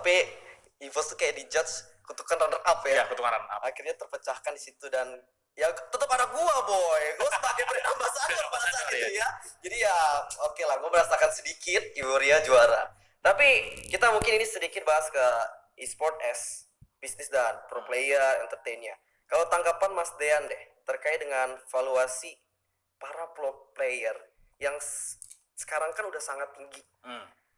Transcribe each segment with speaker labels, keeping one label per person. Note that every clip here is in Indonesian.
Speaker 1: sampai EVOS tuh kayak dijudge kutukan runner up ya.
Speaker 2: Iya, kutukan runner up.
Speaker 1: Akhirnya terpecahkan di situ dan ya tetap ada gua boy. Gua sebagai brand ambassador pada saat itu ya. Jadi ya oke lah, gua merasakan sedikit euforia juara. Tapi kita mungkin ini sedikit bahas ke e-sport as bisnis dan pro player entertainnya. Kalau tanggapan Mas Dean deh terkait dengan valuasi para pro player yang sekarang kan udah sangat tinggi.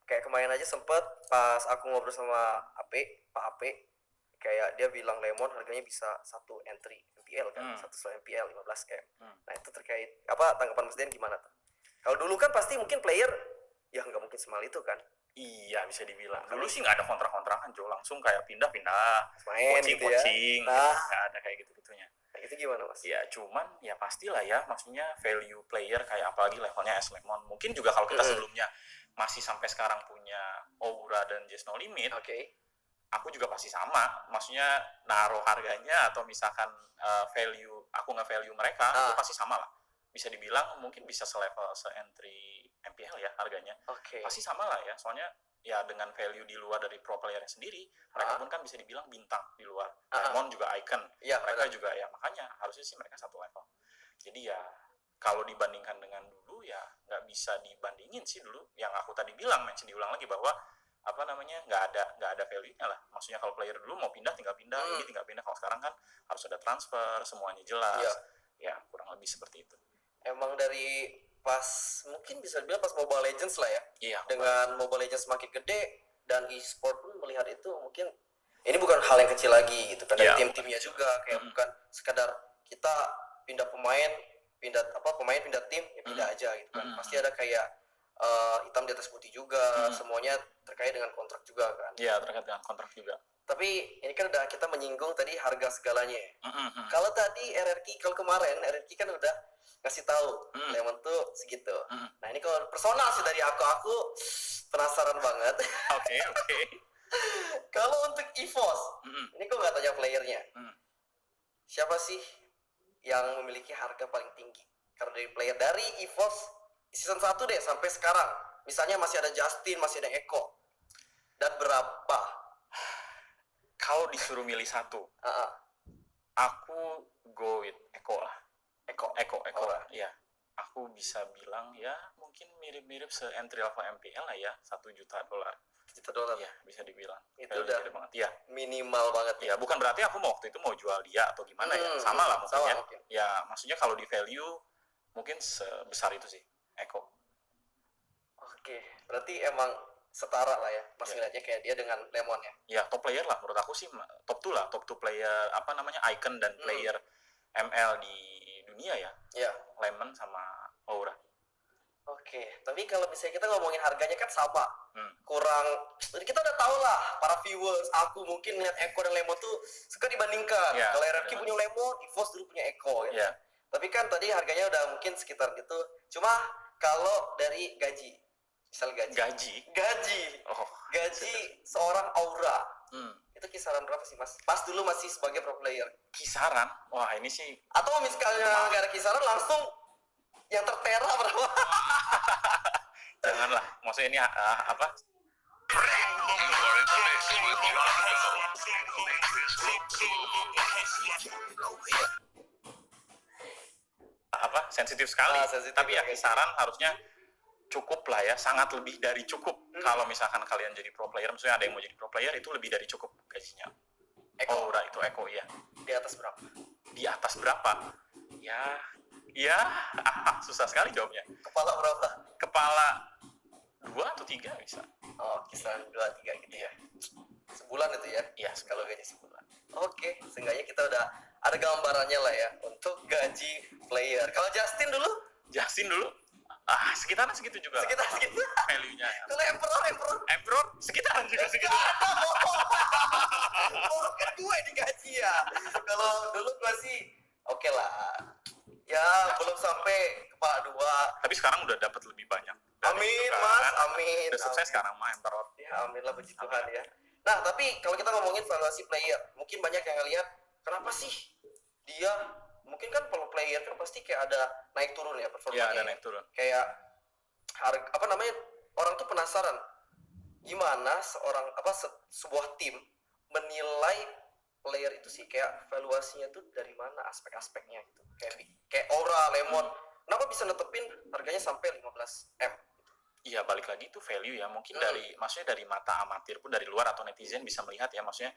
Speaker 1: Kayak kemarin aja sempet pas aku ngobrol sama Pak Ape, kayak dia bilang Lemon harganya bisa satu entry MPL kan, satu slot MPL 15M. Nah itu terkait apa tanggapan Mas Dean gimana tuh? Kalau dulu kan pasti mungkin player ya nggak mungkin semahal itu kan.
Speaker 2: Iya, bisa dibilang. Dulu sih nggak ada kontrak-kontrakan, Jo. Langsung kayak pindah-pindah,
Speaker 1: Main gitu ya.
Speaker 2: coaching,
Speaker 1: Nah.
Speaker 2: nggak ada kayak gitu-gitunya.
Speaker 1: Nah, itu gimana Mas?
Speaker 2: Ya cuman ya pastilah ya, maksudnya value player kayak apalagi levelnya S Lemon. Mungkin juga kalau kita sebelumnya masih sampai sekarang punya Aura dan Just No Limit, aku juga pasti sama. Maksudnya naruh harganya atau misalkan value, aku nge-value mereka, itu pasti sama lah. Bisa dibilang mungkin bisa selevel se-entry MPL ya harganya. Pasti sama lah ya, soalnya ya dengan value di luar dari pro playernya sendiri, mereka pun kan bisa dibilang bintang di luar. Lemon juga icon, mereka juga ya, makanya harusnya sih mereka satu level. Jadi ya kalau dibandingkan dengan dulu ya nggak bisa dibandingin sih dulu. Yang aku tadi bilang, mention diulang lagi bahwa apa namanya nggak ada value-nya lah. Maksudnya kalau player dulu mau pindah tinggal pindah, ini tinggal pindah. Kalau sekarang kan harus ada transfer, semuanya jelas. Ya kurang lebih seperti itu.
Speaker 1: Emang dari pas mungkin bisa dibilang pas Mobile Legends lah ya.
Speaker 2: Iya.
Speaker 1: Dengan Mobile Legends semakin gede dan e-sport pun melihat itu mungkin ini bukan hal yang kecil lagi gitu kan. Dari tim-timnya juga kayak bukan sekadar kita pindah pemain pindah tim ya pindah aja gitu kan. Pasti ada kayak hitam di atas putih juga, semuanya terkait dengan kontrak juga kan.
Speaker 2: Iya, terkait dengan kontrak juga.
Speaker 1: Tapi ini kan udah kita menyinggung tadi harga segalanya. Kalau tadi kalau kemarin RRQ kan udah ngasih tahu Lemon tuh segitu. Nah ini kalau personal sih dari aku penasaran banget.
Speaker 2: Oke.
Speaker 1: Kalau untuk EVOS, ini kok nggak tanya playernya. Siapa sih yang memiliki harga paling tinggi? Karena dari player dari EVOS season 1 deh sampai sekarang. Misalnya masih ada Justin, masih ada Eko. Dan berapa?
Speaker 2: Kalau disuruh milih satu, aku go with Eko lah. Eko. Ya, aku bisa bilang ya mungkin mirip-mirip se-entry level MPL lah ya, $1 juta.
Speaker 1: $1
Speaker 2: ya bisa dibilang
Speaker 1: itu udah
Speaker 2: banget ya,
Speaker 1: minimal banget
Speaker 2: ya. Bukan berarti aku waktu itu mau jual dia atau gimana ya, sama lah mungkin ya. Ya maksudnya kalau di value mungkin sebesar itu sih Eko.
Speaker 1: Oke, berarti emang setara lah ya Mas ngeliatnya kayak dia dengan Lemon ya.
Speaker 2: Ya top player lah menurut aku sih, top 2 lah, top 2 player apa namanya icon dan player ML di dunia ya. Lemon sama Aura.
Speaker 1: Oke, tapi kalau misalnya kita ngomongin harganya kan sama, kurang. Jadi kita udah tahu lah, para viewers, aku mungkin ngeliat Eko dan Lemon tuh suka dibandingkan. Kalau RRQ punya Lemon, EVOS dulu punya Eko. Gitu. Tapi kan tadi harganya udah mungkin sekitar gitu. Cuma kalau dari gaji, misal gaji seorang Aura, itu kisaran berapa sih Mas? Pas dulu masih sebagai pro player.
Speaker 2: Kisaran? Wah ini sih.
Speaker 1: Atau misalnya nggak ada kisaran langsung yang tertera berapa?
Speaker 2: Janganlah, maksudnya ini apa? Apa? Sensitif sekali. Tapi ya kisaran harusnya cukup lah ya, sangat lebih dari cukup. Kalau misalkan kalian jadi pro player, misalnya ada yang mau jadi pro player, itu lebih dari cukup gajinya. Aura itu Eko ya.
Speaker 1: Di atas berapa?
Speaker 2: Di atas berapa? Ya, susah sekali jawabnya.
Speaker 1: Kepala berapa?
Speaker 2: Kepala 2 atau 3 bisa.
Speaker 1: Oh, kisaran 2-3 gitu ya. Sebulan itu ya?
Speaker 2: Iya,
Speaker 1: kalau gaji sebulan. Oke, seenggaknya kita udah ada gambarannya lah ya untuk gaji player. Kalau Justin dulu?
Speaker 2: Sekitaran segitu juga.
Speaker 1: Segitu.
Speaker 2: Value-nya.
Speaker 1: Kalau Emperor
Speaker 2: sekitaran juga segitu.
Speaker 1: Kan gue digaji ya. Kalau dulu gue sih oke lah. Ya belum sampai kepala 2.
Speaker 2: Tapi sekarang udah dapat lebih banyak.
Speaker 1: Amin Mas, amin.
Speaker 2: Udah sukses sekarang mah Emperor.
Speaker 1: Ya amin lah, puji Tuhan ya. Nah tapi kalau kita ngomongin valuasi player, mungkin banyak yang ngelihat kenapa sih dia, mungkin kan kalau player kan pasti kayak ada naik turun ya performanya.
Speaker 2: Iya, ada naik turun.
Speaker 1: Kayak orang tuh penasaran. gimana sebuah tim menilai player itu sih, kayak valuasinya tuh dari mana aspek-aspeknya gitu. Kayak Aura, Lemon, kenapa bisa netepin harganya sampai 15M?
Speaker 2: Iya, balik lagi itu value ya. Mungkin maksudnya dari mata amatir pun, dari luar atau netizen bisa melihat ya, maksudnya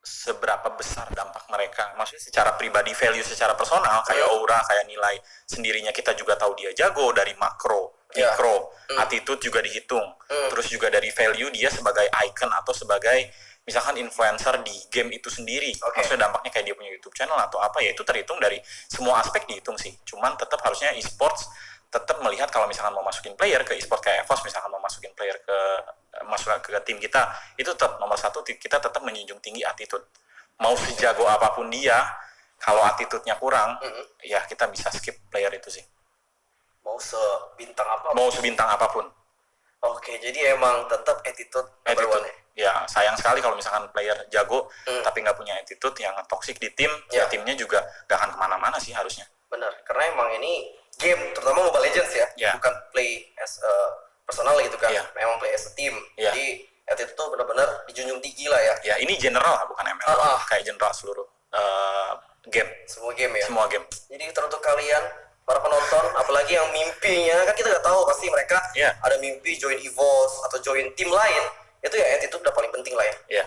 Speaker 2: seberapa besar dampak mereka. Maksudnya secara pribadi, value secara personal, kayak Aura, kayak nilai sendirinya kita juga tahu dia jago, dari makro, mikro, attitude juga dihitung. Terus juga dari value dia sebagai icon atau sebagai misalkan influencer di game itu sendiri. Maksudnya dampaknya kayak dia punya YouTube channel atau apa ya, itu terhitung dari semua aspek dihitung sih. Cuman tetap harusnya e-sports tetap melihat kalau misalkan mau masukin player ke e-sport kayak EVOS, misalkan mau masukin player masuk ke tim kita, itu tetap nomor satu, kita tetap menjunjung tinggi attitude. Mau sejago apapun dia, kalau attitude-nya kurang, ya kita bisa skip player itu sih.
Speaker 1: Mau sebintang apapun.
Speaker 2: Oke,
Speaker 1: jadi emang tetap attitude number one
Speaker 2: ya. Sayang sekali kalau misalkan player jago tapi nggak punya attitude yang toxic di tim, ya timnya juga nggak akan kemana-mana sih harusnya.
Speaker 1: Benar, karena emang ini game, terutama Mobile Legends ya, bukan play as a personal gitu kan, memang play as a team. Jadi attitude tuh benar-benar dijunjung tinggi lah ya.
Speaker 2: Ya, ini general bukan ML, kayak general seluruh game.
Speaker 1: Semua game ya.
Speaker 2: Semua game.
Speaker 1: Jadi teruntuk kalian para penonton, apalagi yang mimpinya, kan kita nggak tahu pasti mereka ada mimpi join EVOS atau join tim lain, itu ya attitude udah paling penting lah ya.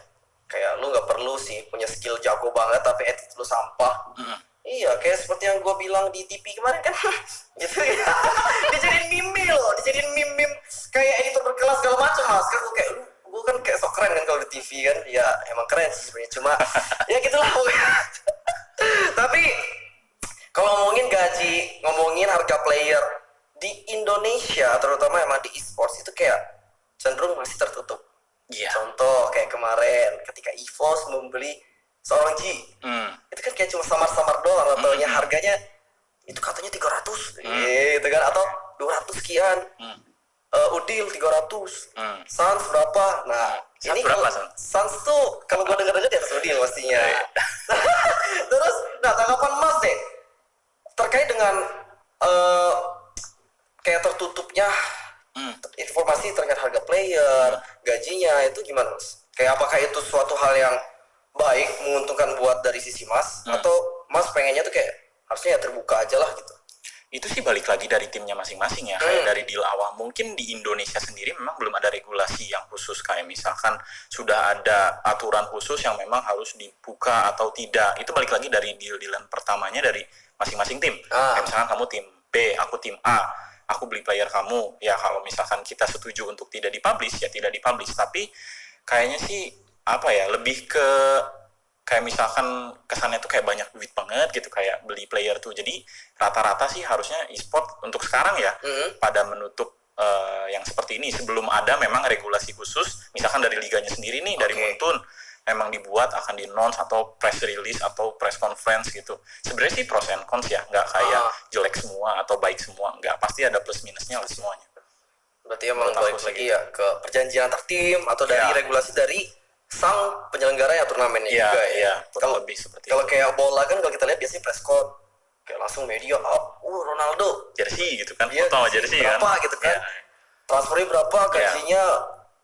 Speaker 1: Kayak lu nggak perlu sih punya skill jago banget tapi attitude lu sampah. Iya, kayak seperti yang gue bilang di TV kemarin kan, gitu ya. Dijadiin meme kayak editor berkelas segala macam, mas. Kan gue kan kayak sok keren kan kalau di TV kan. Ya emang keren sih sebenarnya, cuma ya gitulah. Tapi kalau ngomongin gaji, ngomongin harga player di Indonesia, terutama emang di e-sports itu kayak cenderung masih tertutup. Contoh kayak kemarin ketika EVOS membeli seorang G, itu kan kayak cuma samar-samar doang, atau harganya itu katanya 300 gitu kan, atau 200 sekian. Udil 300, Sans berapa? Nah, ini Sans tuh kalau gua denger-denger di atas Udil pastinya. Terus, tanggapan Mas deh terkait dengan kayak tertutupnya informasi terkait harga player, gajinya, itu gimana Mas? Kayak apakah itu suatu hal yang baik, menguntungkan buat dari sisi Mas, atau Mas pengennya tuh kayak harusnya ya terbuka aja lah gitu?
Speaker 2: Itu sih balik lagi dari timnya masing-masing ya. Kayak dari deal awal, mungkin di Indonesia sendiri memang belum ada regulasi yang khusus, kayak misalkan sudah ada aturan khusus yang memang harus dibuka atau tidak. Itu balik lagi dari deal-dealan pertamanya dari masing-masing tim. Kayak misalkan kamu tim B, aku tim A, aku beli player kamu, ya kalau misalkan kita setuju untuk tidak dipublish, ya tidak dipublish. Tapi kayaknya sih apa ya, lebih ke kayak misalkan kesannya tuh kayak banyak duit banget gitu, kayak beli player tuh. Jadi rata-rata sih harusnya e-sport untuk sekarang ya pada menutup yang seperti ini. Sebelum ada memang regulasi khusus, misalkan dari liganya sendiri nih, dari Muntun memang dibuat akan di-announce atau press release atau press conference gitu. Sebenarnya sih pros and cons ya, nggak kayak jelek semua atau baik semua, nggak, pasti ada plus minusnya lah semuanya.
Speaker 1: Berarti emang balik lagi ya ke perjanjian antar tim atau dari regulasi dari sang penyelenggara yang turnamennya juga ya.
Speaker 2: Iya, kurang lebih seperti
Speaker 1: kalau kayak bola kan, kalau kita lihat biasanya press con kayak langsung media Ronaldo
Speaker 2: jersey gitu kan, foto jersey
Speaker 1: berapa
Speaker 2: kan
Speaker 1: gitu kan, transfernya berapa, gajinya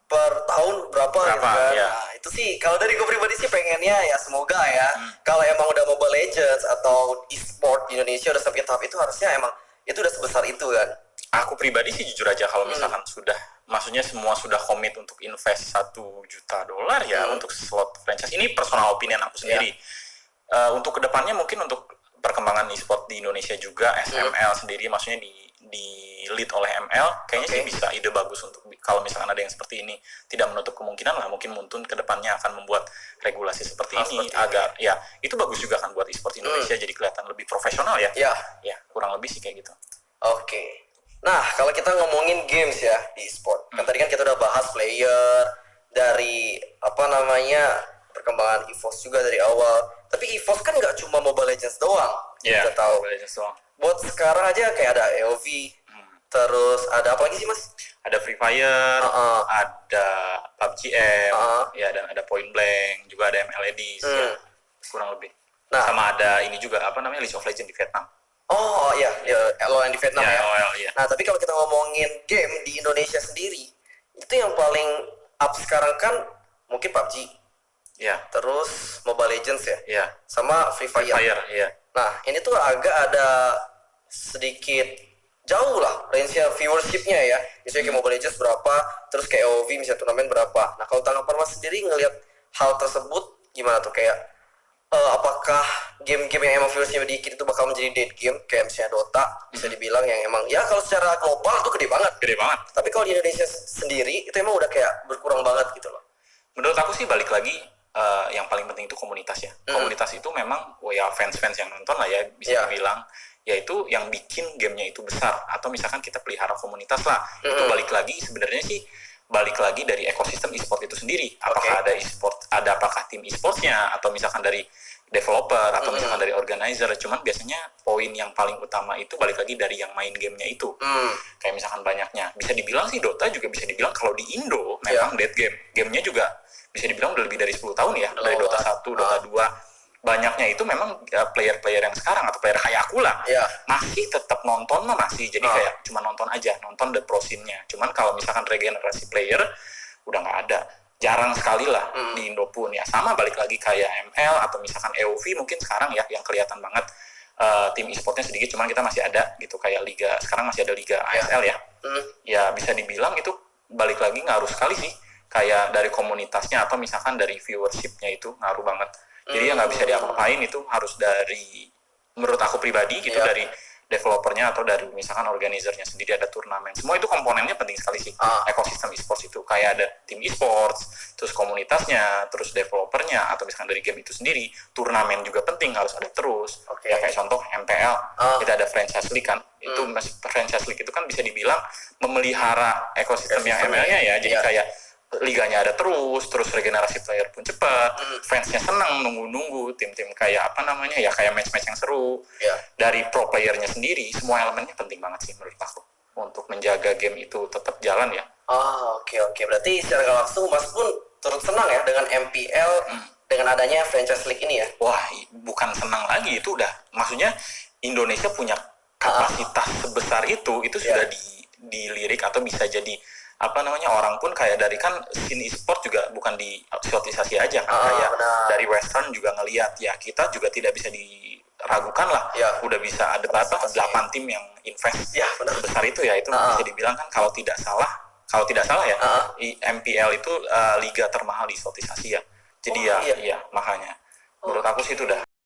Speaker 1: per tahun berapa gitu kan. Nah, itu sih kalau dari gue pribadi sih pengennya ya semoga ya kalau emang udah Mobile Legends atau e-sport di Indonesia udah sampai tahap itu, harusnya emang itu udah sebesar itu kan.
Speaker 2: Aku pribadi sih jujur aja kalau misalkan sudah, maksudnya semua sudah komit untuk invest $1 juta ya untuk slot franchise. Ini personal opinion aku sendiri. Untuk kedepannya mungkin untuk perkembangan e-sport di Indonesia juga, SML sendiri, maksudnya di lead oleh ML, kayaknya sih bisa ide bagus untuk kalau misalkan ada yang seperti ini. Tidak menutup kemungkinan lah, mungkin Muntun kedepannya akan membuat regulasi seperti ini agar ya itu bagus juga kan buat e-sport Indonesia, jadi kelihatan lebih profesional ya. Ya, kurang lebih sih kayak gitu.
Speaker 1: Nah, kalau kita ngomongin games ya di e-sport, kan tadi kan kita udah bahas player dari perkembangan EVOS juga dari awal. Tapi EVOS kan nggak cuma Mobile Legends doang. Kita tahu.
Speaker 2: Mobile Legends doang.
Speaker 1: Buat sekarang aja kayak ada AOV, terus ada apa lagi sih Mas?
Speaker 2: Ada Free Fire, ada PUBG M, ya, dan ada Point Blank, juga ada ML Edis, ya, kurang lebih. Nah, sama ada ini juga League of Legends di Vietnam.
Speaker 1: LoL yang di Vietnam ya.
Speaker 2: LoL, ya.
Speaker 1: Nah, tapi kalau kita ngomongin game di Indonesia sendiri, Itu yang paling up sekarang kan mungkin PUBG,
Speaker 2: Iya.
Speaker 1: terus Mobile Legends ya,
Speaker 2: Iya.
Speaker 1: sama Free Fire.
Speaker 2: Iya.
Speaker 1: Nah, ini tuh agak ada sedikit jauh lah range-nya viewership-nya ya. Misalnya kayak Mobile Legends berapa, terus kayak WoW misalnya turnamen berapa. Nah, kalau tanggapan Mas sendiri ngelihat hal tersebut gimana tuh? Kayak apakah game-game yang emang viewership dikit itu bakal menjadi dead game kayak misalnya Dota bisa dibilang yang emang ya kalau secara global itu gede banget.
Speaker 2: Gede banget.
Speaker 1: Tapi kalau di Indonesia sendiri itu emang udah kayak berkurang banget gitu loh.
Speaker 2: Menurut aku sih balik lagi yang paling penting itu komunitas ya. Komunitas itu memang ya fans-fans yang nonton lah ya bisa dibilang, yaitu yang bikin gamenya itu besar. Atau misalkan kita pelihara komunitas lah, itu balik lagi sebenarnya sih balik lagi dari ekosistem e-sport itu sendiri. Apakah ada e-sport, apakah tim e-sportsnya, atau misalkan dari developer, atau misalkan dari organizer. Cuman biasanya poin yang paling utama itu balik lagi dari yang main gamenya itu. Kayak misalkan banyaknya. Bisa dibilang sih Dota juga bisa dibilang kalau di Indo memang dead game. Gamenya juga bisa dibilang udah lebih dari 10 tahun ya. Dari Dota 1, Dota 2. Banyaknya itu memang player-player yang sekarang atau player kayak aku lah masih tetap nonton mah masih, jadi kayak cuma nonton aja, nonton the pro scene-nya. Cuman kalau misalkan regenerasi player udah nggak ada, jarang sekali lah di Indo pun ya. Sama balik lagi kayak ML atau misalkan EOV mungkin sekarang ya yang kelihatan banget tim e-sportnya sedikit, cuman kita masih ada gitu kayak liga, sekarang masih ada liga ASL ya. Ya bisa dibilang itu balik lagi ngaruh sekali sih, kayak dari komunitasnya atau misalkan dari viewership-nya itu ngaruh banget. Jadi ya nggak bisa diapa-apain, itu harus dari, menurut aku pribadi gitu, dari developernya atau dari misalkan organizernya sendiri, ada turnamen. Semua itu komponennya penting sekali sih. Ekosistem e-sports itu kayak ada tim e-sports, terus komunitasnya, terus developernya, atau misalkan dari game itu sendiri. Turnamen juga penting, harus ada terus. Ya kayak contoh MPL, kita ada franchise league kan. Itu franchise league itu kan bisa dibilang memelihara ekosistem yang ML-nya ya. Jadi kayak liganya ada terus regenerasi player pun cepat, fansnya senang nunggu-nunggu, tim-tim kayak apa namanya ya, kayak match-match yang seru. Dari pro playernya sendiri, semua elemennya penting banget sih menurut aku untuk menjaga game itu tetap jalan ya.
Speaker 1: Oke. Berarti secara nggak langsung Mas pun turut senang ya dengan MPL, dengan adanya franchise league ini ya?
Speaker 2: Wah, bukan senang lagi, itu udah, maksudnya Indonesia punya kapasitas sebesar itu sudah dilirik atau bisa jadi apa namanya, orang pun kayak dari kan scene e-sport juga bukan di outsourcisasi aja kan, kayak dari western juga ngelihat ya, kita juga tidak bisa diragukan lah, udah bisa ada berapa 8 tim yang invest sebesar itu ya, itu bisa dibilang kan kalau tidak salah ya MPL itu liga termahal di outsourcisasi ya, jadi ya makanya menurut aku sih itu udah